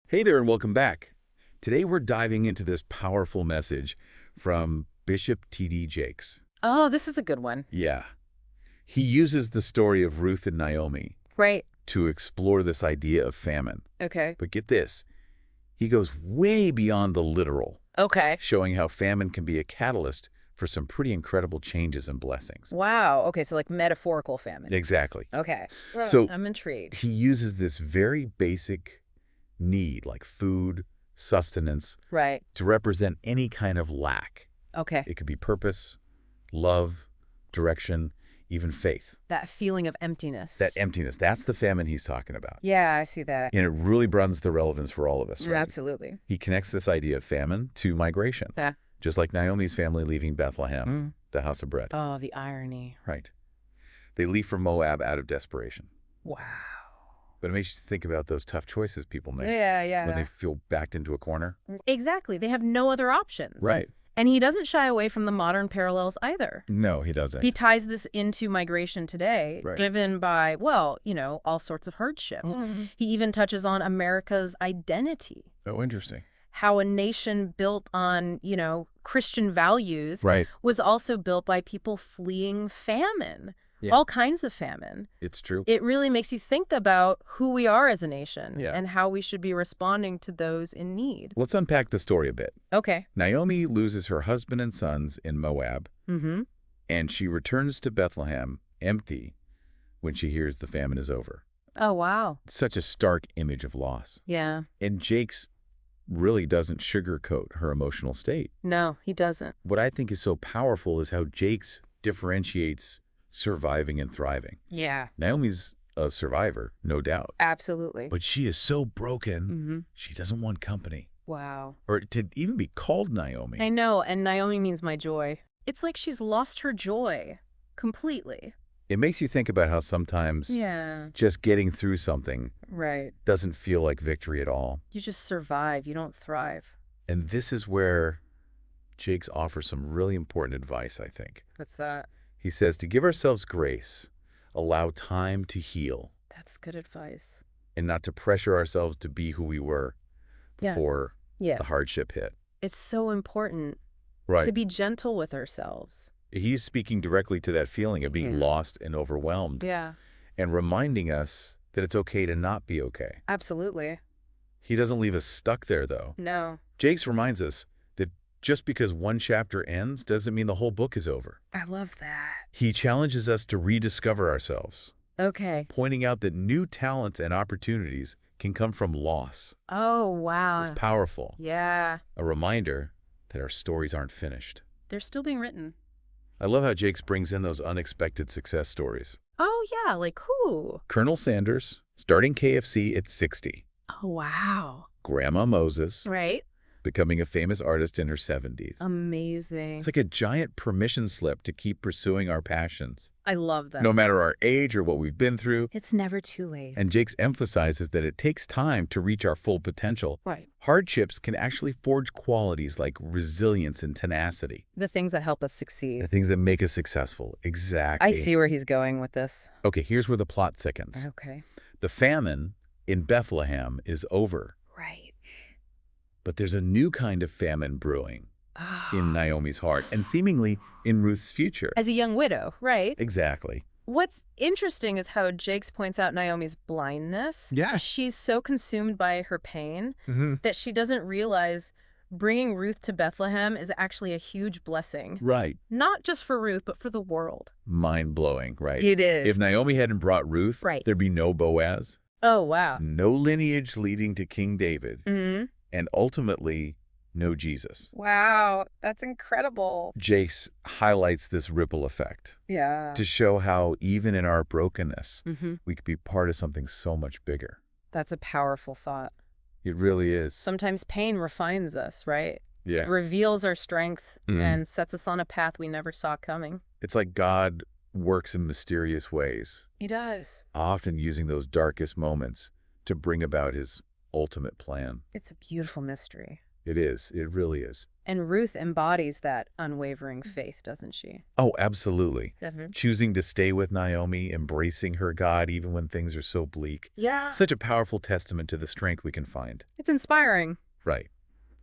Hey there and welcome back. Today we're diving into this powerful message from Bishop T.D. Jakes. Oh, this is a good one. Yeah. He uses the story of Ruth and Naomi Right. to explore this idea of famine. Okay. But get this, he goes way beyond the literal, Okay. showing how famine can be a catalyst for some pretty incredible changes and blessings. Wow. Okay, so like metaphorical famine. Exactly. Okay. So I'm intrigued. he uses this very basic need, like food, sustenance, Right. to represent any kind of lack. Okay. It could be purpose, love, direction, even faith. That feeling of emptiness. That emptiness, that's the famine he's talking about. Yeah, I see that. And it really broadens the relevance for all of us, right? Absolutely. He connects this idea of famine to migration. Yeah. Just like Naomi's family leaving Bethlehem, the house of bread. Oh, the irony. Right. They leave for Moab out of desperation. Wow. But it makes you think about those tough choices people make Yeah. when they feel backed into a corner. Exactly. They have no other options. Right. And he doesn't shy away from the modern parallels either. No, he doesn't. He ties this into migration today, Right. driven by, well, all sorts of hardships. He even touches on America's identity. Oh, interesting. How a nation built on, Christian values Right. was also built by people fleeing famine, Yeah. all kinds of famine. It's true. It really makes you think about who we are as a nation Yeah. and how we should be responding to those in need. Let's unpack the story a bit. Okay. Naomi loses her husband and sons in Moab, Mm-hmm. and she returns to Bethlehem empty when she hears the famine is over. Oh, wow. It's such a stark image of loss. Yeah. And Jakes really doesn't sugarcoat her emotional state. No, he doesn't. What I think is so powerful is how Jakes differentiates surviving and thriving. Yeah. Naomi's a survivor, no doubt. Absolutely. But she is so broken, Mm-hmm. she doesn't want company. Wow. Or to even be called Naomi. I know, and Naomi means my joy. It's like she's lost her joy completely. It makes you think about how sometimes Yeah. just getting through something Right. doesn't feel like victory at all. You just survive. You don't thrive. And this is where Jakes offers some really important advice, I think. What's that? He says to give ourselves grace, allow time to heal, That's good advice. and not to pressure ourselves to be who we were Yeah. before Yeah. the hardship hit. It's so important Right. to be gentle with ourselves. He's speaking directly to that feeling of being lost and overwhelmed Yeah. and reminding us that it's okay to not be okay. Absolutely. He doesn't leave us stuck there, though. No. Jakes reminds us that just because one chapter ends doesn't mean the whole book is over. I love that. He challenges us to rediscover ourselves, Okay. pointing out that new talents and opportunities can come from loss. Oh, wow. It's powerful. Yeah. A reminder that our stories aren't finished. They're still being written. I love how Jakes brings in those unexpected success stories. Oh, yeah. Like who? Colonel Sanders, starting KFC at 60. Oh, wow. Grandma Moses, Right? becoming a famous artist in her 70s. Amazing. It's like a giant permission slip to keep pursuing our passions, I love that. no matter our age or what we've been through. It's never too late. And Jakes emphasizes that it takes time to reach our full potential. Right. Hardships can actually forge qualities like resilience and tenacity, The things that help us the succeed. things that make us successful. Exactly. I see where he's going with this. Okay, here's where the plot thickens. Okay. The famine in Bethlehem is over, Right. but there's a new kind of famine brewing in Naomi's heart and seemingly in Ruth's future. As a young widow, right? Exactly. What's interesting is how Jakes points out Naomi's blindness. Yeah. She's so consumed by her pain Mm-hmm. that she doesn't realize bringing Ruth to Bethlehem is actually a huge blessing. Right. Not just for Ruth, but for the world. Mind-blowing, right? It is. If Naomi hadn't brought Ruth, Right. there'd be no Boaz, Oh, wow. no lineage leading to King David, Mm-hmm. and ultimately, no Jesus. Wow. That's incredible. Jace highlights this ripple effect Yeah. to show how even in our brokenness, Mm-hmm. we could be part of something so much bigger. That's a powerful thought. It really is. Sometimes pain refines us, right? Yeah. It reveals our strength Mhm. and sets us on a path we never saw coming. It's like God works in mysterious ways, He does. often using those darkest moments to bring about his ultimate plan. It's a beautiful mystery. It is. It really is. And Ruth embodies that unwavering faith, doesn't she? Oh, absolutely. Mm-hmm. Choosing to stay with Naomi, embracing her God even when things are so bleak. Yeah. Such a powerful testament to the strength we can find. It's inspiring. Right.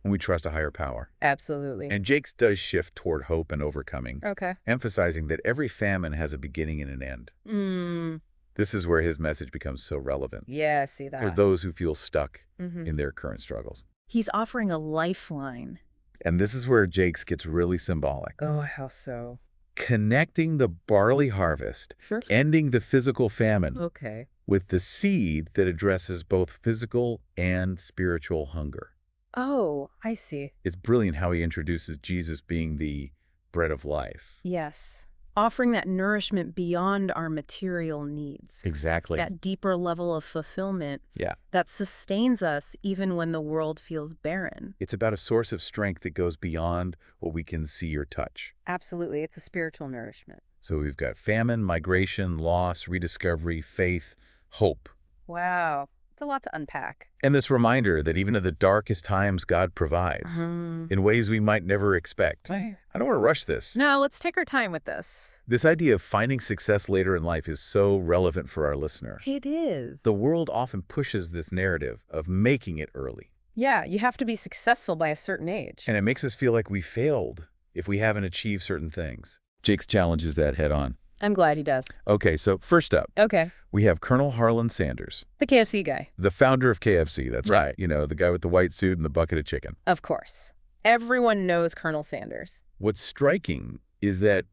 When we trust a higher power. Absolutely. And Jake's does shift toward hope and overcoming, Okay. emphasizing that every famine has a beginning and an end. This is where his message becomes so relevant Yeah, I see that. for those who feel stuck Mm-hmm. in their current struggles. He's offering a lifeline. And this is where Jake's gets really symbolic. Oh, how so? Connecting the barley harvest, Sure. ending the physical famine, Okay. with the seed that addresses both physical and spiritual hunger. Oh, I see. It's brilliant how he introduces Jesus being the bread of life. Yes. Offering that nourishment beyond our material needs. Exactly. That deeper level of fulfillment. Yeah. That sustains us even when the world feels barren. It's about a source of strength that goes beyond what we can see or touch. Absolutely. It's a spiritual nourishment. So we've got famine, migration, loss, rediscovery, faith, hope. Wow. It's a lot to unpack. And this reminder that even in the darkest times, God provides in ways we might never expect. Right. I don't want to rush this. No, let's take our time with this. This idea of finding success later in life is so relevant for our listener. It is. The world often pushes this narrative of making it early. Yeah, you have to be successful by a certain age. And it makes us feel like we failed if we haven't achieved certain things. Jake's challenges that head on. I'm glad he does. Okay, so first up, Okay. we have Colonel Harlan Sanders, The KFC guy. the founder of KFC. That's Yeah. right. You know, the guy with the white suit and the bucket of chicken. Of course. Everyone knows Colonel Sanders. What's striking is that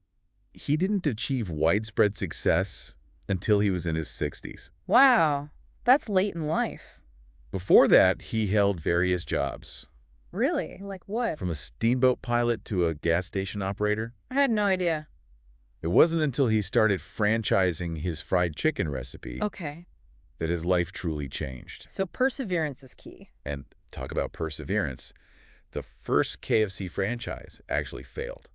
he didn't achieve widespread success until he was in his 60s. Wow. That's late in life. Before that, he held various jobs, Really? Like what? from a steamboat pilot to a gas station operator. I had no idea. It wasn't until he started franchising his fried chicken recipe Okay. that his life truly changed. So perseverance is key. And talk about perseverance. The first KFC franchise actually failed,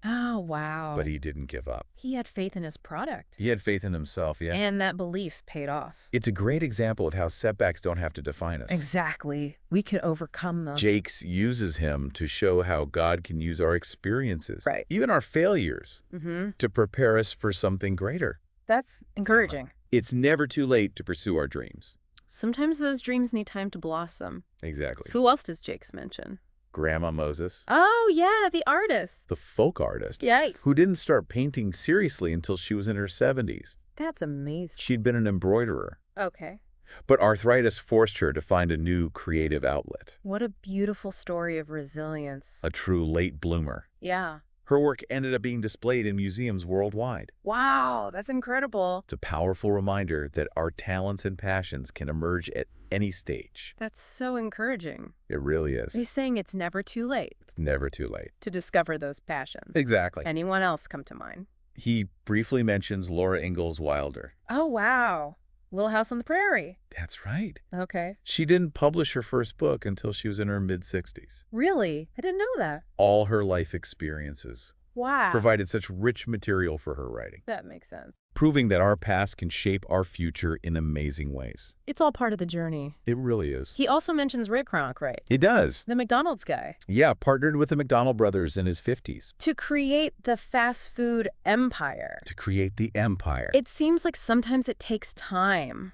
Oh, wow. but he didn't give up. He had faith in his product. He had faith in himself, yeah. And that belief paid off. It's a great example of how setbacks don't have to define us. Exactly. We could overcome them. Jake's uses him to show how God can use our experiences, Right. even our failures, Mm-hmm. to prepare us for something greater. That's encouraging. It's never too late to pursue our dreams. Sometimes those dreams need time to blossom. Exactly. Who else does Jake's mention? Grandma Moses, Oh, yeah, the artist. the folk artist, Yikes. who didn't start painting seriously until she was in her 70s. That's amazing. She'd been an embroiderer, Okay. but arthritis forced her to find a new creative outlet, What a beautiful story of resilience. a true late bloomer. Yeah. Her work ended up being displayed in museums worldwide. Wow, that's incredible. It's a powerful reminder that our talents and passions can emerge at any stage. That's so encouraging. It really is. He's saying it's never too late It's never too late. to discover those passions. Exactly. Anyone else come to mind? He briefly mentions Laura Ingalls Wilder. Oh, wow. Little House on the Prairie. That's right. Okay. She didn't publish her first book until she was in her mid-60s. Really? I didn't know that. All her life experiences Wow. provided such rich material for her writing, That makes sense. proving that our past can shape our future in amazing ways. It's all part of the journey. It really is. He also mentions Ray Kroc, right? He does. The McDonald's guy. Yeah, partnered with the McDonald brothers in his 50s To create the fast food empire. to create the empire. It seems like sometimes it takes time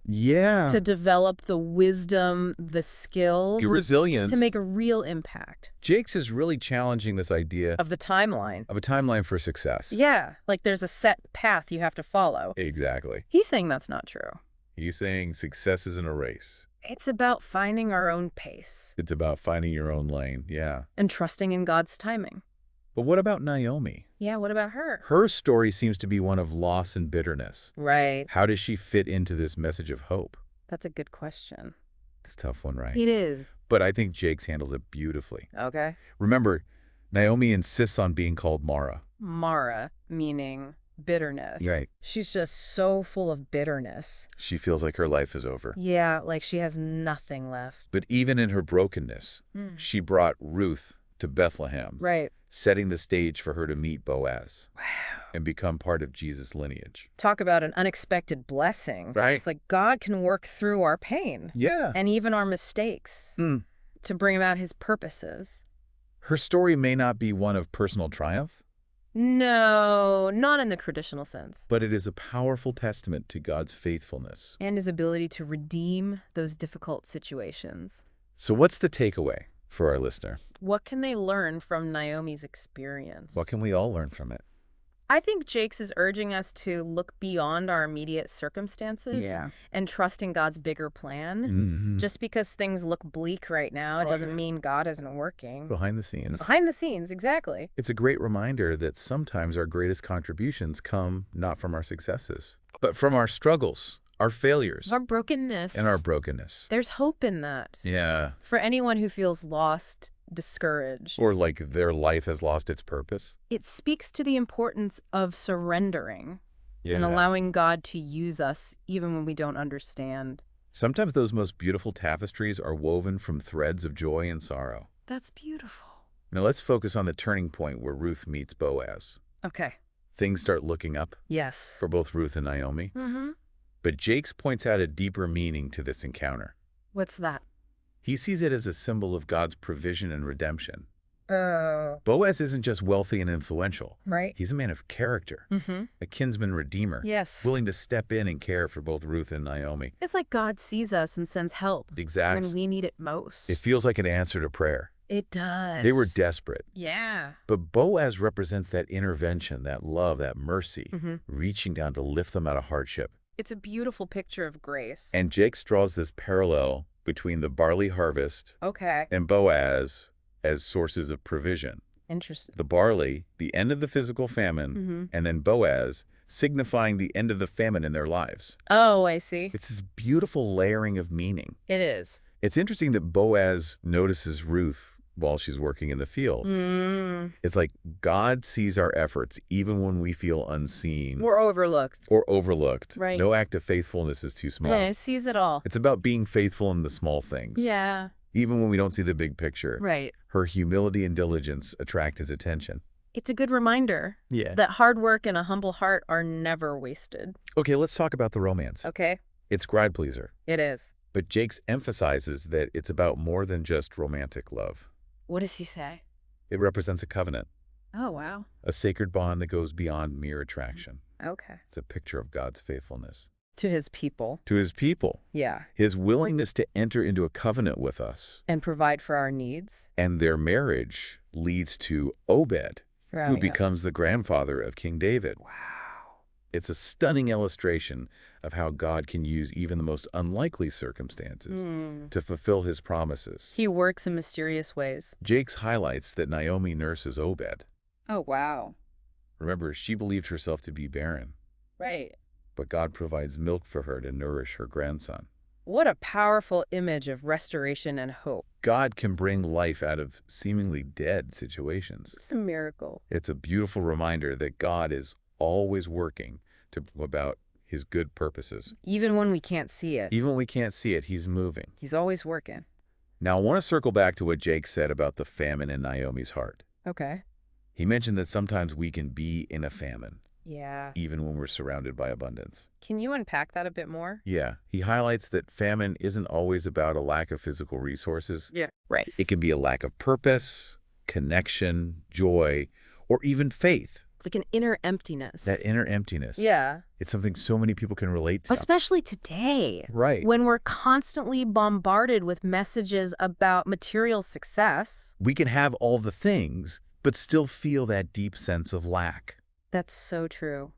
Yeah. to develop the wisdom, the skill, Your resilience. to make a real impact Jake's is really challenging this idea of the timeline. of a timeline for success. Yeah, like there's a set path you have to follow. Exactly. He's saying that's not true. He's saying success isn't a race. It's about finding our own pace It's about finding your own lane. Yeah. and trusting in God's timing. But what about Naomi? Yeah, what about her? Her story seems to be one of loss and bitterness. Right. How does she fit into this message of hope? That's a good question. It's a tough one, right? It is. But I think Jake's handles it beautifully. Okay. Remember, Naomi insists on being called Mara. Mara, meaning bitterness. Right. She's just so full of bitterness. She feels like her life is over. Yeah, like she has nothing left. But even in her brokenness, Mm. she brought Ruth to Bethlehem, Right. setting the stage for her to meet Boaz Wow. and become part of Jesus' lineage. Talk about an unexpected blessing. Right. It's like God can work through our pain Yeah. and even our mistakes. to bring about his purposes. Her story may not be one of personal triumph, No, not in the traditional sense. but it is a powerful testament to God's faithfulness. And his ability to redeem those difficult situations. So what's the takeaway for our listener? What can they learn from Naomi's experience? What can we all learn from it? I think Jakes is urging us to look beyond our immediate circumstances and trust in God's bigger plan. Just because things look bleak right now, it doesn't mean God isn't working. Behind the scenes. Behind the scenes, exactly. It's a great reminder that sometimes our greatest contributions come not from our successes, but from our struggles, our failures, Our brokenness. and our brokenness. There's hope in that. Yeah. For anyone who feels lost, discouraged. Or like their life has lost its purpose. It speaks to the importance of surrendering Yeah. and allowing God to use us even when we don't understand. Sometimes those most beautiful tapestries are woven from threads of joy and sorrow. That's beautiful. Now let's focus on the turning point where Ruth meets Boaz. Okay. Things start looking up Yes. for both Ruth and Naomi. But Jakes points out a deeper meaning to this encounter. What's that? He sees it as a symbol of God's provision and redemption. Oh. Boaz isn't just wealthy and influential. Right. He's a man of character, a kinsman redeemer, Yes. willing to step in and care for both Ruth and Naomi. It's like God sees us and sends help Exactly. when we need it most. It feels like an answer to prayer. It does. They were desperate. Yeah. But Boaz represents that intervention, that love, that mercy, reaching down to lift them out of hardship. It's a beautiful picture of grace. And Jakes draws this parallel between the barley harvest Okay. and Boaz as sources of provision. Interesting. The barley, the end of the physical famine, and then Boaz, signifying the end of the famine in their lives. Oh, I see. It's this beautiful layering of meaning. It is. It's interesting that Boaz notices Ruth while she's working in the field. It's like God sees our efforts even when we feel unseen We're overlooked. or overlooked. Right. No act of faithfulness is too small. Yeah, it sees it all. It's about being faithful in the small things. Yeah. Even when we don't see the big picture. Right. Her humility and diligence attract his attention. It's a good reminder that hard work and a humble heart are never wasted. Okay, let's talk about the romance. Okay? It's crowd pleaser, It is. but Jakes emphasizes that it's about more than just romantic love. What does he say? It represents a covenant, Oh, wow. a sacred bond that goes beyond mere attraction. Okay. It's a picture of God's faithfulness To his people. to his people, Yeah. his willingness to enter into a covenant with us. And provide for our needs. And their marriage leads to Obed, For who having becomes the grandfather of King David. Wow. It's a stunning illustration of how God can use even the most unlikely circumstances to fulfill his promises. He works in mysterious ways. Jakes highlights that Naomi nurses Obed. Oh, wow. Remember, she believed herself to be barren, Right. but God provides milk for her to nourish her grandson. What a powerful image of restoration and hope. God can bring life out of seemingly dead situations. It's a miracle. It's a beautiful reminder that God is always working to bring about his good purposes. Even when we can't see it. Even when we can't see it, he's moving. He's always working. Now, I want to circle back to what Jake said about the famine in Naomi's heart. Okay. He mentioned that sometimes we can be in a famine, Yeah. even when we're surrounded by abundance. Can you unpack that a bit more? Yeah, he highlights that famine isn't always about a lack of physical resources. Yeah. Right. It can be a lack of purpose, connection, joy, or even faith. Like an inner emptiness. That inner emptiness. Yeah. It's something so many people can relate to. Especially today. Right. When we're constantly bombarded with messages about material success. We can have all the things, but still feel that deep sense of lack. That's so true.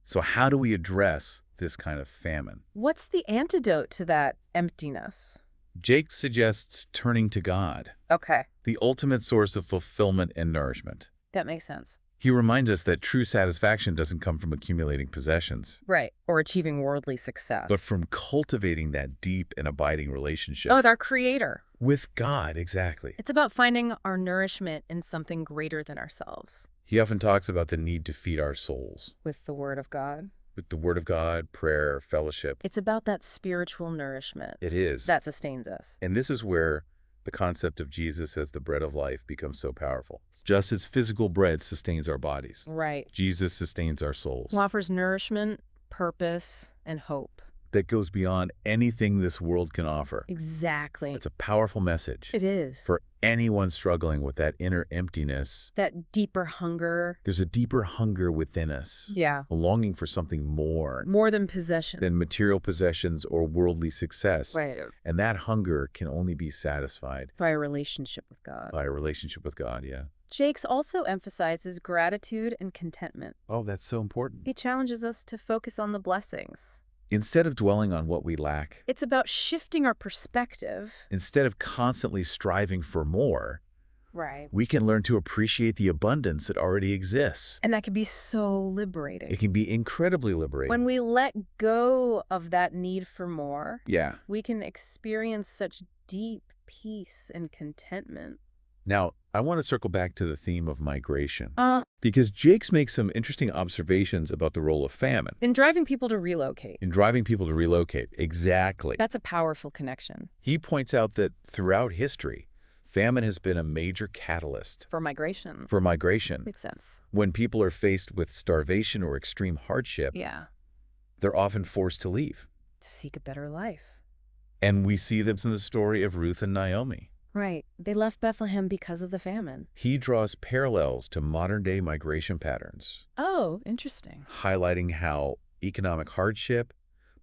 So how do we address this kind of famine? What's the antidote to that emptiness? Jake suggests turning to God, Okay. the ultimate source of fulfillment and nourishment. That makes sense. He reminds us that true satisfaction doesn't come from accumulating possessions, Right. Or achieving worldly success. but from cultivating that deep and abiding relationship with our Creator. with God. Exactly. It's about finding our nourishment in something greater than ourselves. He often talks about the need to feed our souls With the Word of God. with the Word of God, prayer, fellowship. It's about that spiritual nourishment It is. that sustains us. And this is where the concept of Jesus as the bread of life becomes so powerful. Just as physical bread sustains our bodies, Right. Jesus sustains our souls. Who offers nourishment, purpose, and hope. that goes beyond anything this world can offer. Exactly. It's a powerful message. It is. For anyone struggling with that inner emptiness. That deeper hunger. There's a deeper hunger within us. Yeah. A longing for something more. More than possession. Than material possessions or worldly success. Right. And that hunger can only be satisfied. By a relationship with God. By a relationship with God, yeah. Jakes also emphasizes gratitude and contentment. Oh, that's so important. He challenges us to focus on the blessings. Instead of dwelling on what we lack. It's about shifting our perspective. Instead of constantly striving for more. Right. We can learn to appreciate the abundance that already exists. And that can be so liberating. It can be incredibly liberating. When we let go of that need for more, yeah, we can experience such deep peace and contentment. Now, I want to circle back to the theme of migration. Because Jakes makes some interesting observations about the role of famine. In driving people to relocate. In driving people to relocate, exactly. That's a powerful connection. He points out that throughout history, famine has been a major catalyst. For migration. For migration. Makes sense. When people are faced with starvation or extreme hardship, yeah, they're often forced to leave. To seek a better life. And we see this in the story of Ruth and Naomi. Right. They left Bethlehem because of the famine. He draws parallels to modern-day migration patterns. Oh, interesting. Highlighting how economic hardship,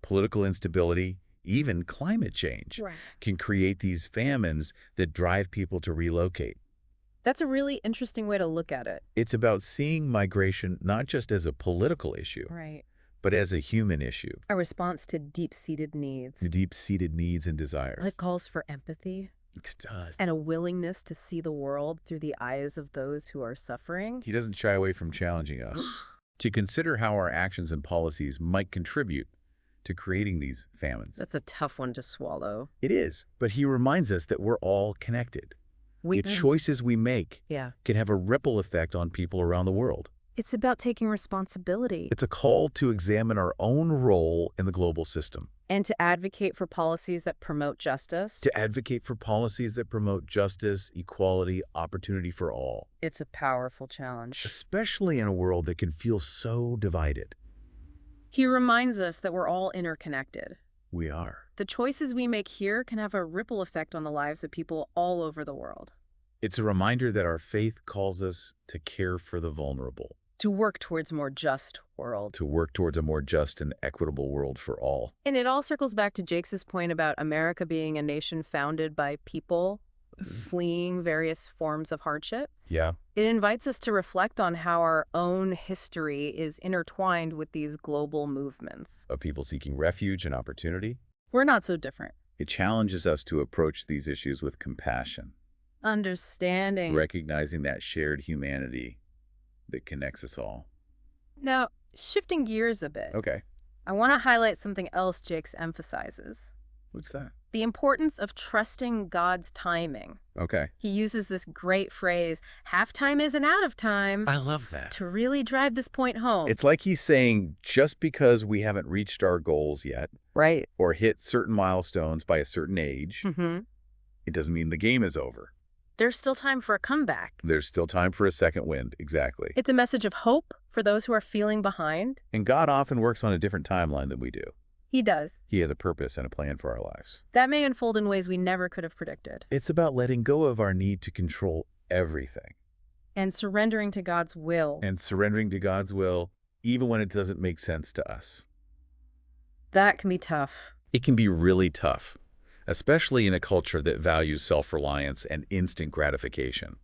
political instability, even climate change can create these famines that drive people to relocate. That's a really interesting way to look at it. It's about seeing migration not just as a political issue, but as a human issue. A response to deep-seated needs. The deep-seated needs and desires. It calls for empathy. It does. And a willingness to see the world through the eyes of those who are suffering. He doesn't shy away from challenging us to consider how our actions and policies might contribute to creating these famines. That's a tough one to swallow. It is, but he reminds us that we're all connected. The choices we make can have a ripple effect on people around the world. It's about taking responsibility. It's a call to examine our own role in the global system. And to advocate for policies that promote justice. To advocate for policies that promote justice, equality, opportunity for all. It's a powerful challenge. Especially in a world that can feel so divided. He reminds us that we're all interconnected. We are. The choices we make here can have a ripple effect on the lives of people all over the world. It's a reminder that our faith calls us to care for the vulnerable. To work towards a more just world. To work towards a more just and equitable world for all. And it all circles back to Jakes' point about America being a nation founded by people fleeing various forms of hardship. Yeah. It invites us to reflect on how our own history is intertwined with these global movements. Of people seeking refuge and opportunity. We're not so different. It challenges us to approach these issues with compassion. Understanding. Recognizing that shared humanity that connects us all. Now, shifting gears a bit. Okay. I want to highlight something else Jakes emphasizes. What's that? The importance of trusting God's timing. Okay. He uses this great phrase, halftime isn't out of time. I love that. To really drive this point home. It's like he's saying just because we haven't reached our goals yet. Right. Or hit certain milestones by a certain age. It doesn't mean the game is over. There's still time for a comeback. There's still time for a second wind, exactly. It's a message of hope for those who are feeling behind. And God often works on a different timeline than we do. He does. He has a purpose and a plan for our lives. That may unfold in ways we never could have predicted. It's about letting go of our need to control everything. And surrendering to God's will. And surrendering to God's will, even when it doesn't make sense to us. That can be tough. It can be really tough. Especially in a culture that values self-reliance and instant gratification.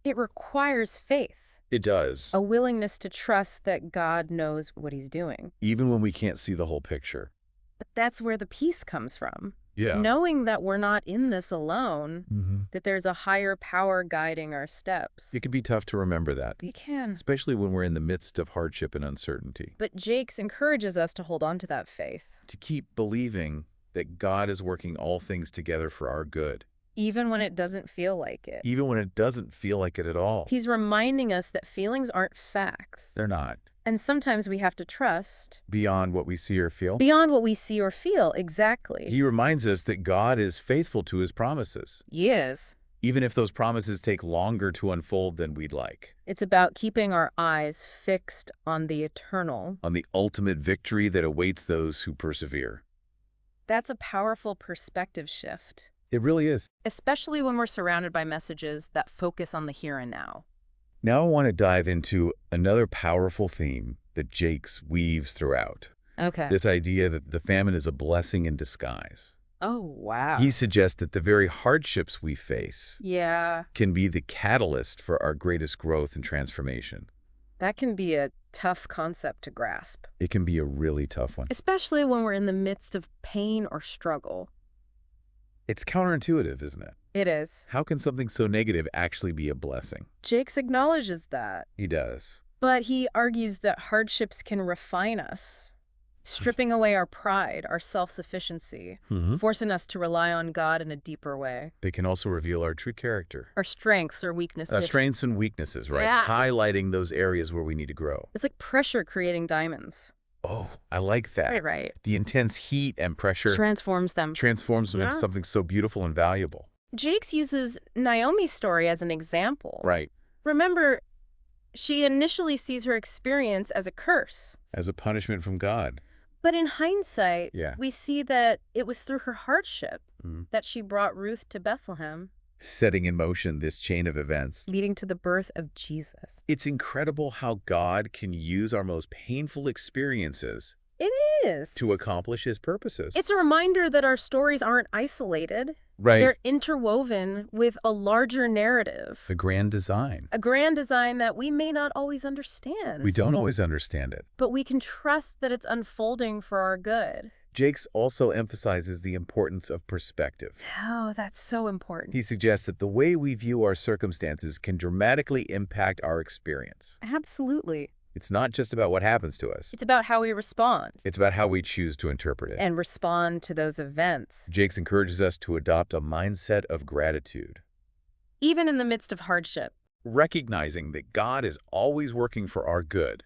It requires faith. It does. A willingness to trust that God knows what he's doing. Even when we can't see the whole picture. But that's where the peace comes from. Yeah. Knowing that we're not in this alone, that there's a higher power guiding our steps. It can be tough to remember that. It can. Especially when we're in the midst of hardship and uncertainty. But Jakes encourages us to hold on to that faith. To keep believing that God is working all things together for our good. Even when it doesn't feel like it. Even when it doesn't feel like it at all. He's reminding us that feelings aren't facts. They're not. And sometimes we have to trust. Beyond what we see or feel? Beyond what we see or feel, exactly. He reminds us that God is faithful to his promises. He is. Even if those promises take longer to unfold than we'd like. It's about keeping our eyes fixed on the eternal. On the ultimate victory that awaits those who persevere. That's a powerful perspective shift. It really is. Especially when we're surrounded by messages that focus on the here and now. Now I want to dive into another powerful theme that Jakes weaves throughout. Okay. This idea that the famine is a blessing in disguise. Oh, wow. He suggests that the very hardships we face can be the catalyst for our greatest growth and transformation. That can be a tough concept to grasp. It can be a really tough one. Especially when we're in the midst of pain or struggle. It's counterintuitive, isn't it? It is. How can something so negative actually be a blessing? Jakes acknowledges that. He does. But he argues that hardships can refine us, stripping away our pride, our self-sufficiency, forcing us to rely on God in a deeper way. They can also reveal our true character. Our strengths or weaknesses. Strengths and weaknesses, right? Yeah. Highlighting those areas where we need to grow. It's like pressure creating diamonds. Oh, I like that. Right. The intense heat and pressure Transforms them into something so beautiful and valuable. Jakes uses Naomi's story as an example. Right. Remember, she initially sees her experience as a curse. As a punishment from God. But in hindsight, we see that it was through her hardship that she brought Ruth to Bethlehem. Setting in motion this chain of events. Leading to the birth of Jesus. It's incredible how God can use our most painful experiences to accomplish his purposes. It's a reminder that our stories aren't isolated. Right. They're interwoven with a larger narrative. A grand design. A grand design that we may not always understand. We don't always understand it. But we can trust that it's unfolding for our good. Jakes also emphasizes the importance of perspective. Oh, that's so important. He suggests that the way we view our circumstances can dramatically impact our experience. Absolutely. It's not just about what happens to us. It's about how we respond. It's about how we choose to interpret it. And respond to those events. Jakes encourages us to adopt a mindset of gratitude. Even in the midst of hardship. Recognizing that God is always working for our good.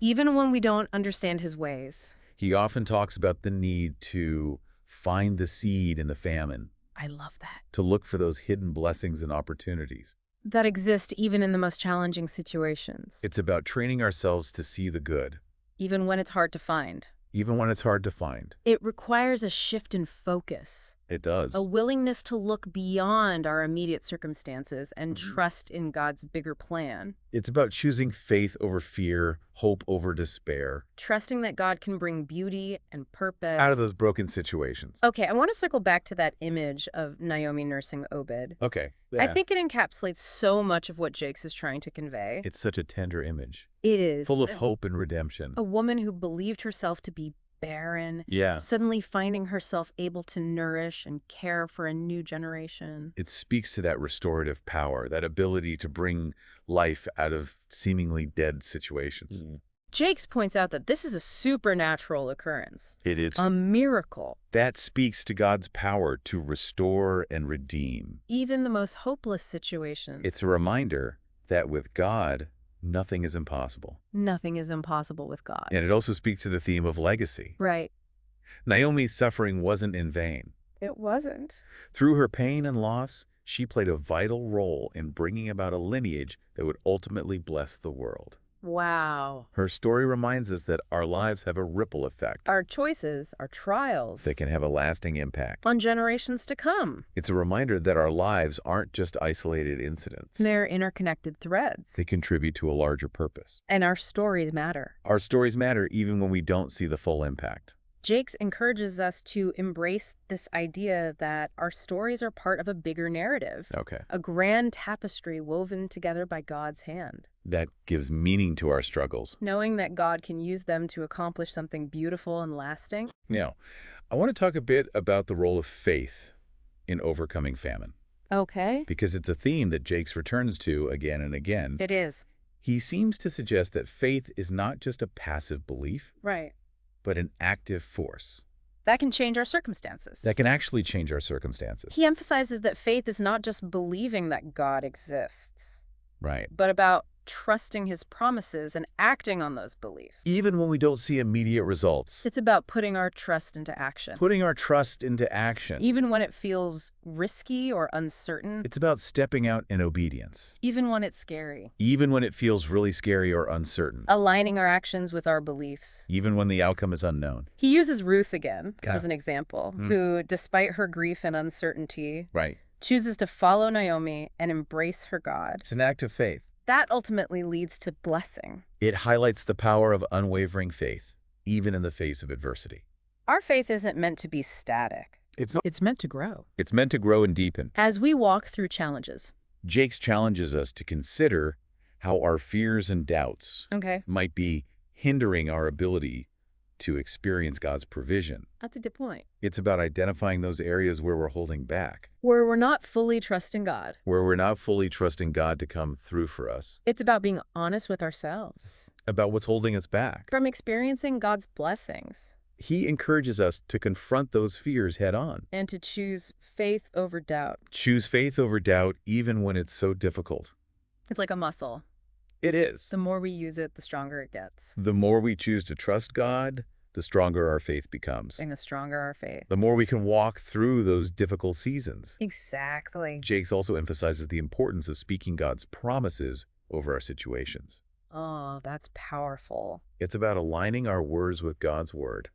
Even when we don't understand his ways. He often talks about the need to find the seed in the famine. I love that. To look for those hidden blessings and opportunities. That exist even in the most challenging situations. It's about training ourselves to see the good. Even when it's hard to find. Even when it's hard to find. It requires a shift in focus. It does. A willingness to look beyond our immediate circumstances and trust in God's bigger plan. It's about choosing faith over fear, hope over despair. Trusting that God can bring beauty and purpose. Out of those broken situations. Okay, I want to circle back to that image of Naomi nursing Obed. Okay. Yeah. I think it encapsulates so much of what Jakes is trying to convey. It's such a tender image. It is. Full of hope and redemption. A woman who believed herself to be barren, suddenly finding herself able to nourish and care for a new generation. It speaks to that restorative power, that ability to bring life out of seemingly dead situations. Jakes points out that this is a supernatural occurrence. It is. A miracle. That speaks to God's power to restore and redeem. Even the most hopeless situations. It's a reminder that with God, nothing is impossible. Nothing is impossible with God. And it also speaks to the theme of legacy. Right. Naomi's suffering wasn't in vain. It wasn't. Through her pain and loss, she played a vital role in bringing about a lineage that would ultimately bless the world. Wow. Her story reminds us that our lives have a ripple effect. Our choices, our trials. That can have a lasting impact. On generations to come. It's a reminder that our lives aren't just isolated incidents. They're interconnected threads. They contribute to a larger purpose. And our stories matter. Our stories matter even when we don't see the full impact. Jakes encourages us to embrace this idea that our stories are part of a bigger narrative. Okay. A grand tapestry woven together by God's hand. That gives meaning to our struggles. Knowing that God can use them to accomplish something beautiful and lasting. Now, I want to talk a bit about the role of faith in overcoming famine. Okay. Because it's a theme that Jakes returns to again and again. It is. He seems to suggest that faith is not just a passive belief. Right. But an active force. That can change our circumstances. That can actually change our circumstances. He emphasizes that faith is not just believing that God exists. Right. But about trusting his promises and acting on those beliefs. Even when we don't see immediate results. It's about putting our trust into action. Putting our trust into action. Even when it feels risky or uncertain. It's about stepping out in obedience. Even when it's scary. Even when it feels really scary or uncertain. Aligning our actions with our beliefs. Even when the outcome is unknown. He uses Ruth again as an example, who, despite her grief and uncertainty, chooses to follow Naomi and embrace her God. It's an act of faith. That ultimately leads to blessing. It highlights the power of unwavering faith, even in the face of adversity. Our faith isn't meant to be static. It's meant to grow. It's meant to grow and deepen. As we walk through challenges. Jakes challenges us to consider how our fears and doubts might be hindering our ability to experience God's provision. That's a good point. It's about identifying those areas where we're holding back. Where we're not fully trusting God. Where we're not fully trusting God to come through for us. It's about being honest with ourselves. About what's holding us back. From experiencing God's blessings. He encourages us to confront those fears head on. And to choose faith over doubt. Choose faith over doubt even when it's so difficult. It's like a muscle. It is. The more we use it, the stronger it gets. The more we choose to trust God, the stronger our faith becomes. And the stronger our faith. The more we can walk through those difficult seasons. Exactly. Jakes also emphasizes the importance of speaking God's promises over our situations. Oh, that's powerful. It's about aligning our words with God's word.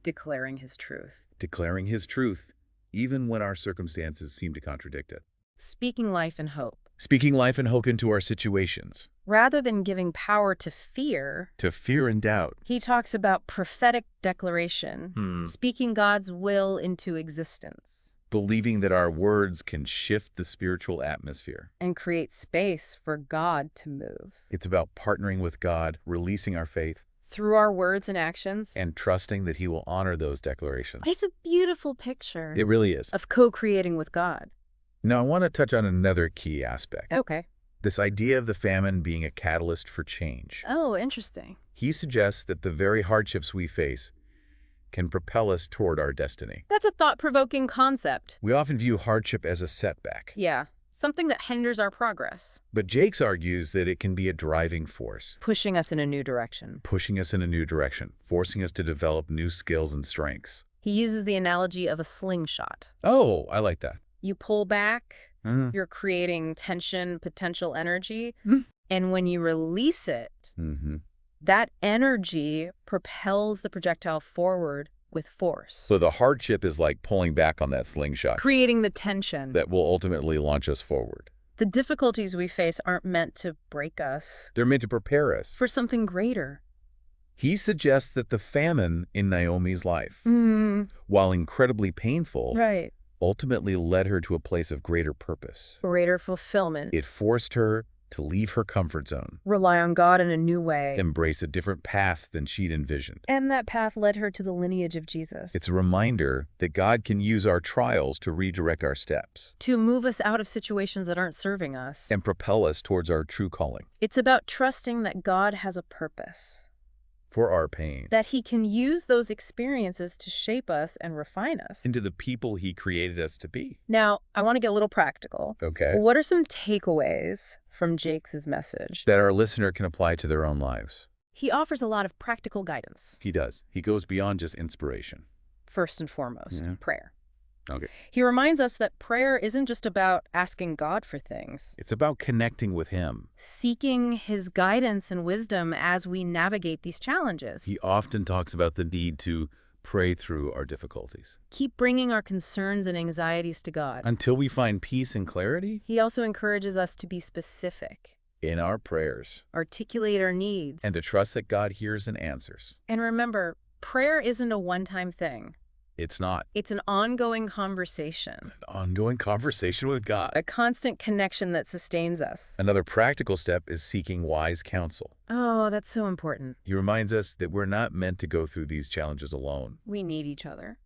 Declaring his truth. Declaring his truth, even when our circumstances seem to contradict it. Speaking life and hope. Speaking life and hope into our situations. Rather than giving power to fear and doubt. He talks about prophetic declaration, speaking God's will into existence. Believing that our words can shift the spiritual atmosphere. And create space for God to move. It's about partnering with God, releasing our faith. Through our words and actions. And trusting that he will honor those declarations. It's a beautiful picture. It really is. Of co-creating with God. Now, I want to touch on another key aspect. Okay. This idea of the famine being a catalyst for change. Oh, interesting. He suggests that the very hardships we face can propel us toward our destiny. That's a thought-provoking concept. We often view hardship as a setback. Yeah, something that hinders our progress. But Jakes argues that it can be a driving force. Pushing us in a new direction. Pushing us in a new direction, forcing us to develop new skills and strengths. He uses the analogy of a slingshot. Oh, I like that. You pull back, you're creating tension, potential energy, and when you release it, that energy propels the projectile forward with force. So the hardship is like pulling back on that slingshot. Creating the tension. That will ultimately launch us forward. The difficulties we face aren't meant to break us. They're meant to prepare us. For something greater. He suggests that the famine in Naomi's life, while incredibly painful, ultimately led her to a place of greater purpose. Greater fulfillment. It forced her to leave her comfort zone. Rely on God in a new way. Embrace a different path than she'd envisioned. And that path led her to the lineage of Jesus. It's a reminder that God can use our trials to redirect our steps. To move us out of situations that aren't serving us. And propel us towards our true calling. It's about trusting that God has a purpose. For our pain. That he can use those experiences to shape us and refine us. Into the people he created us to be. Now, I want to get a little practical. Okay. What are some takeaways from Jakes' message? That our listener can apply to their own lives. He offers a lot of practical guidance. He does. He goes beyond just inspiration. First and foremost, prayer. Okay. He reminds us that prayer isn't just about asking God for things. It's about connecting with him. Seeking his guidance and wisdom as we navigate these challenges. He often talks about the need to pray through our difficulties. Keep bringing our concerns and anxieties to God. Until we find peace and clarity. He also encourages us to be specific. In our prayers. Articulate our needs. And to trust that God hears and answers. And remember, prayer isn't a one-time thing. It's not. It's an ongoing conversation. An ongoing conversation with God. A constant connection that sustains us. Another practical step is seeking wise counsel. Oh, that's so important. He reminds us that we're not meant to go through these challenges alone. We need each other.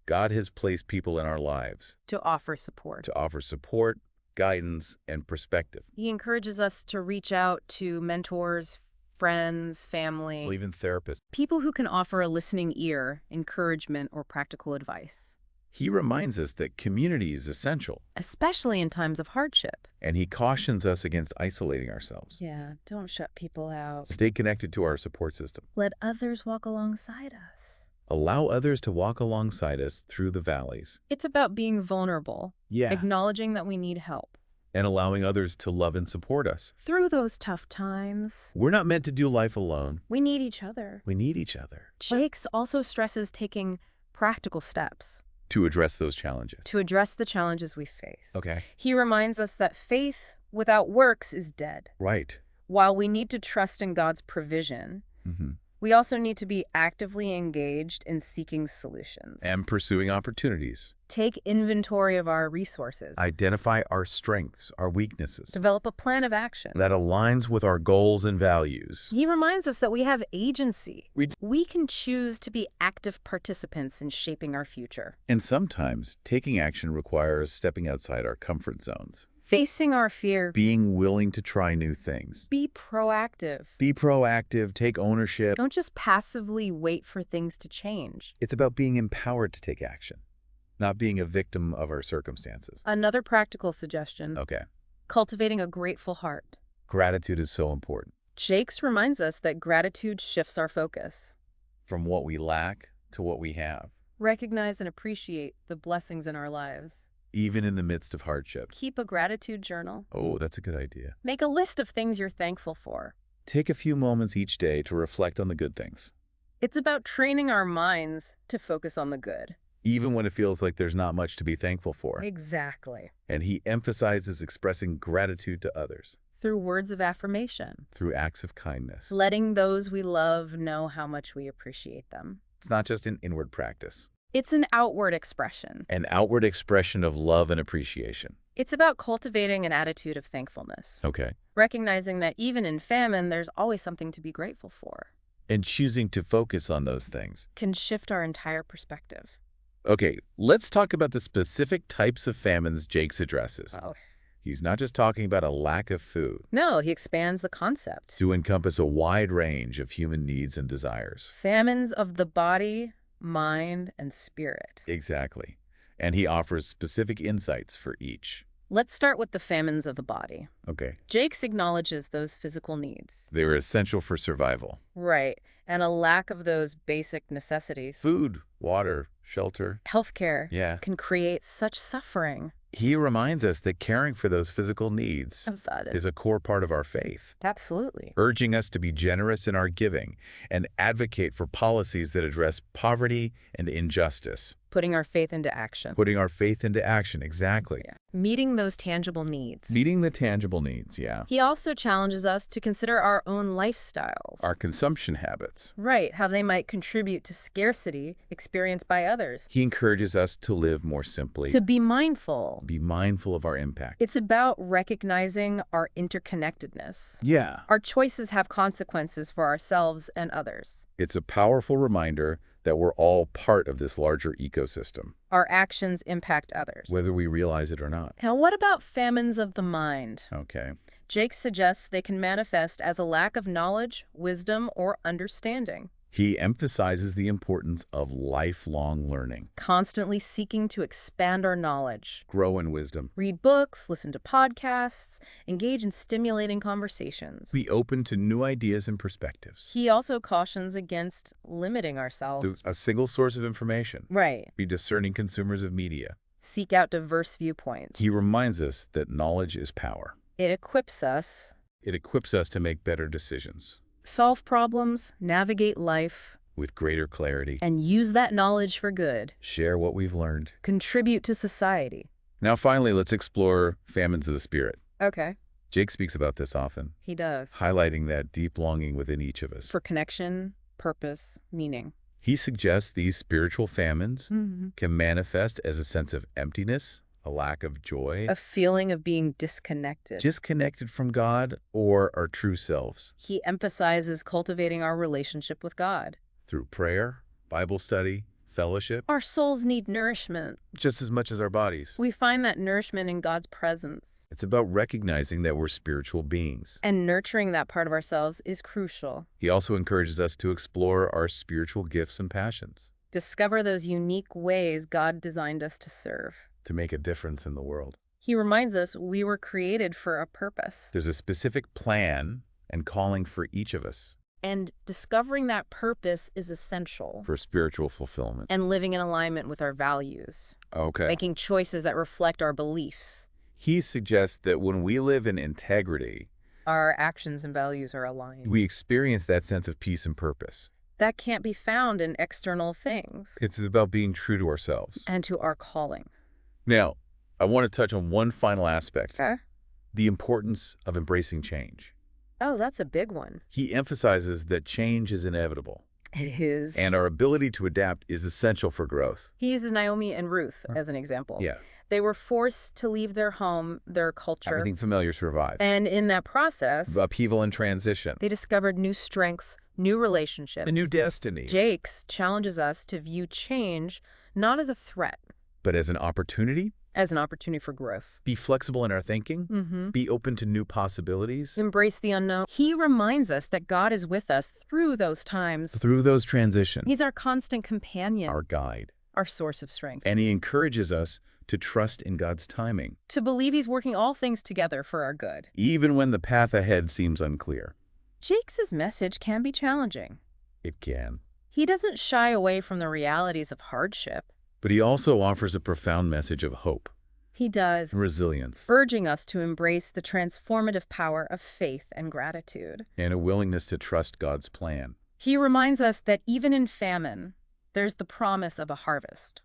God has placed people in our lives. To offer support. To offer support, guidance, and perspective. He encourages us to reach out to mentors, friends, family, well, even therapists. People who can offer a listening ear, encouragement, or practical advice. He reminds us that community is essential. Especially in times of hardship. And he cautions us against isolating ourselves. Yeah, don't shut people out. Stay connected to our support system. Let others walk alongside us. Allow others to walk alongside us through the valleys. It's about being vulnerable. Yeah. Acknowledging that we need help. And allowing others to love and support us. Through those tough times. We're not meant to do life alone. We need each other. We need each other. Jakes also stresses taking practical steps. To address those challenges. To address the challenges we face. Okay. He reminds us that faith without works is dead. Right. While we need to trust in God's provision, we also need to be actively engaged in seeking solutions. And pursuing opportunities. Take inventory of our resources. Identify our strengths, our weaknesses. Develop a plan of action that aligns with our goals and values. He reminds us that we have agency. We can choose to be active participants in shaping our future. And sometimes taking action requires stepping outside our comfort zones. Facing our fear. Being willing to try new things. Be proactive. Be proactive, take ownership. Don't just passively wait for things to change. It's about being empowered to take action, not being a victim of our circumstances. Another practical suggestion. Okay. Cultivating a grateful heart. Gratitude is so important. Jakes reminds us that gratitude shifts our focus. From what we lack to what we have. Recognize and appreciate the blessings in our lives. Even in the midst of hardship. Keep a gratitude journal. Oh, that's a good idea. Make a list of things you're thankful for. Take a few moments each day to reflect on the good things. It's about training our minds to focus on the good. Even when it feels like there's not much to be thankful for. Exactly. And he emphasizes expressing gratitude to others. Through words of affirmation. Through acts of kindness. Letting those we love know how much we appreciate them. It's not just an inward practice. It's an outward expression. An outward expression of love and appreciation. It's about cultivating an attitude of thankfulness. Okay. Recognizing that even in famine, there's always something to be grateful for. And choosing to focus on those things. Can shift our entire perspective. Okay, let's talk about the specific types of famines Jakes addresses. Oh. He's not just talking about a lack of food. No, he expands the concept. To encompass a wide range of human needs and desires. Famines of the body, mind, and spirit. Exactly. And he offers specific insights for each. Let's start with the famines of the body. Okay. Jakes acknowledges those physical needs. They were essential for survival. Right. And a lack of those basic necessities. Food, water, shelter. Healthcare. Yeah. Can create such suffering. He reminds us that caring for those physical needs is a core part of our faith. Absolutely. Urging us to be generous in our giving and advocate for policies that address poverty and injustice. Putting our faith into action. Putting our faith into action, exactly. Yeah. Meeting those tangible needs. Meeting the tangible needs, yeah. He also challenges us to consider our own lifestyles. Our consumption habits. Right, how they might contribute to scarcity experienced by others. He encourages us to live more simply. To be mindful. Be mindful of our impact. It's about recognizing our interconnectedness. Yeah. Our choices have consequences for ourselves and others. It's a powerful reminder that we're all part of this larger ecosystem. Our actions impact others. Whether we realize it or not. Now, what about famines of the mind? Okay. Jake suggests they can manifest as a lack of knowledge, wisdom, or understanding. He emphasizes the importance of lifelong learning. Constantly seeking to expand our knowledge. Grow in wisdom. Read books, listen to podcasts, engage in stimulating conversations. Be open to new ideas and perspectives. He also cautions against limiting ourselves. To a single source of information. Right. Be discerning consumers of media. Seek out diverse viewpoints. He reminds us that knowledge is power. It equips us. It equips us to make better decisions. Solve problems, navigate life. With greater clarity. And use that knowledge for good. Share what we've learned. Contribute to society. Now finally, let's explore famines of the spirit. Okay. Jake speaks about this often. He does. Highlighting that deep longing within each of us. For connection, purpose, meaning. He suggests these spiritual famines can manifest as a sense of emptiness, a lack of joy. A feeling of being disconnected. Disconnected from God or our true selves. He emphasizes cultivating our relationship with God. Through prayer, Bible study, fellowship. Our souls need nourishment. Just as much as our bodies. We find that nourishment in God's presence. It's about recognizing that we're spiritual beings. And nurturing that part of ourselves is crucial. He also encourages us to explore our spiritual gifts and passions. Discover those unique ways God designed us to serve. To make a difference in the world. He reminds us we were created for a purpose. There's a specific plan and calling for each of us. And discovering that purpose is essential. For spiritual fulfillment. And living in alignment with our values. Okay. Making choices that reflect our beliefs. He suggests that when we live in integrity, our actions and values are aligned. We experience that sense of peace and purpose. That can't be found in external things. It's about being true to ourselves. And to our calling. Now, I want to touch on one final aspect. Okay. The importance of embracing change. Oh, that's a big one. He emphasizes that change is inevitable. It is. And our ability to adapt is essential for growth. He uses Naomi and Ruth as an example. Yeah. They were forced to leave their home, their culture. Everything familiar survived. And in that process, upheaval and transition. They discovered new strengths, new relationships. A new destiny. Jakes challenges us to view change not as a threat, but as an opportunity. As an opportunity for growth. Be flexible in our thinking. Be open to new possibilities. Embrace the unknown. He reminds us that God is with us through those times. Through those transitions. He's our constant companion. Our guide. Our source of strength. And he encourages us to trust in God's timing. To believe he's working all things together for our good. Even when the path ahead seems unclear. Jakes' message can be challenging. It can. He doesn't shy away from the realities of hardship. But he also offers a profound message of hope. He does. And resilience. Urging us to embrace the transformative power of faith and gratitude. And a willingness to trust God's plan. He reminds us that even in famine, there's the promise of a harvest.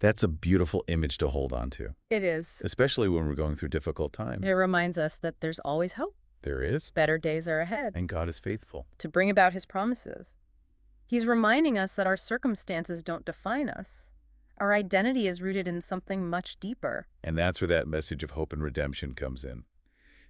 That's a beautiful image to hold on to. It is. Especially when we're going through difficult times. It reminds us that there's always hope. There is. Better days are ahead. And God is faithful. To bring about his promises. He's reminding us that our circumstances don't define us. Our identity is rooted in something much deeper. And that's where that message of hope and redemption comes in.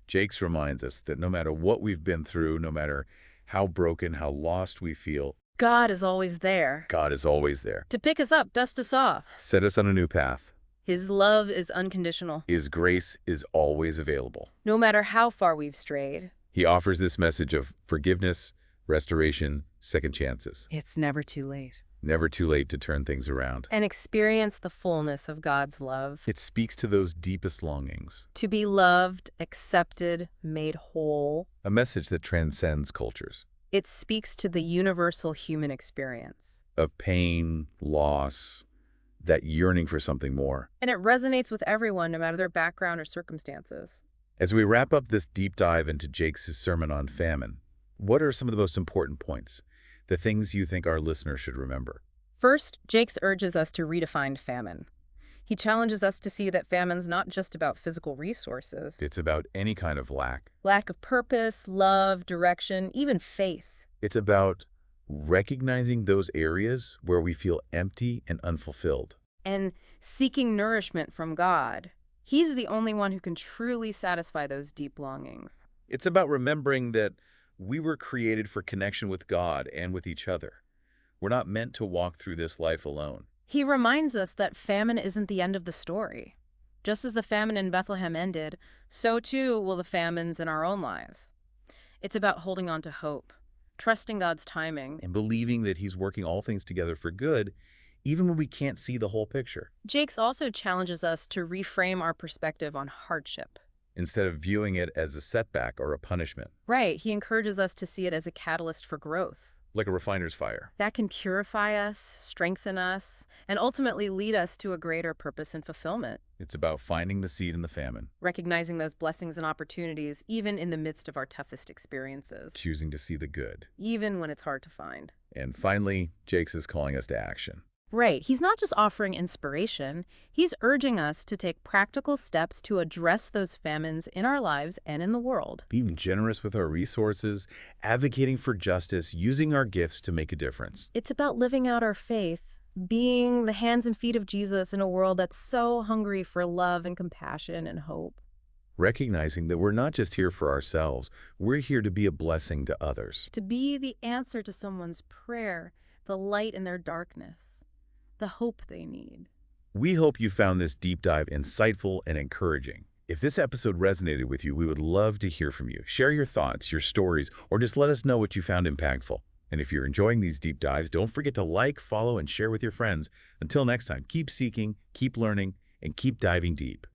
Jakes reminds us that no matter what we've been through, no matter how broken, how lost we feel, God is always there. God is always there. To pick us up, dust us off. Set us on a new path. His love is unconditional. His grace is always available. No matter how far we've strayed. He offers this message of forgiveness, restoration, second chances. It's never too late. Never too late to turn things around. And experience the fullness of God's love. It speaks to those deepest longings. To be loved, accepted, made whole. A message that transcends cultures. It speaks to the universal human experience. Of pain, loss, that yearning for something more. And it resonates with everyone, no matter their background or circumstances. As we wrap up this deep dive into Jakes' sermon on famine, what are some of the most important points? The things you think our listeners should remember? First, Jakes urges us to redefine famine. He challenges us to see that famine's not just about physical resources. It's about any kind of lack. Lack of purpose, love, direction, even faith. It's about recognizing those areas where we feel empty and unfulfilled. And seeking nourishment from God. He's the only one who can truly satisfy those deep longings. It's about remembering that we were created for connection with God and with each other. We're not meant to walk through this life alone. He reminds us that famine isn't the end of the story. Just as the famine in Bethlehem ended, so too will the famines in our own lives. It's about holding on to hope, trusting God's timing, and believing that he's working all things together for good, even when we can't see the whole picture. Jakes also challenges us to reframe our perspective on hardship. Instead of viewing it as a setback or a punishment. Right. He encourages us to see it as a catalyst for growth. Like a refiner's fire. That can purify us, strengthen us, and ultimately lead us to a greater purpose and fulfillment. It's about finding the seed in the famine. Recognizing those blessings and opportunities, even in the midst of our toughest experiences. Choosing to see the good. Even when it's hard to find. And finally, Jakes is calling us to action. Right. He's not just offering inspiration. He's urging us to take practical steps to address those famines in our lives and in the world. Being generous with our resources, advocating for justice, using our gifts to make a difference. It's about living out our faith, being the hands and feet of Jesus in a world that's so hungry for love and compassion and hope. Recognizing that we're not just here for ourselves, we're here to be a blessing to others. To be the answer to someone's prayer, the light in their darkness. The hope they need. We hope you found this deep dive insightful and encouraging. If this episode resonated with you, we would love to hear from you. Share your thoughts, your stories, or just let us know what you found impactful. And if you're enjoying these deep dives, don't forget to like, follow, and share with your friends. Until next time, keep seeking, keep learning, and keep diving deep.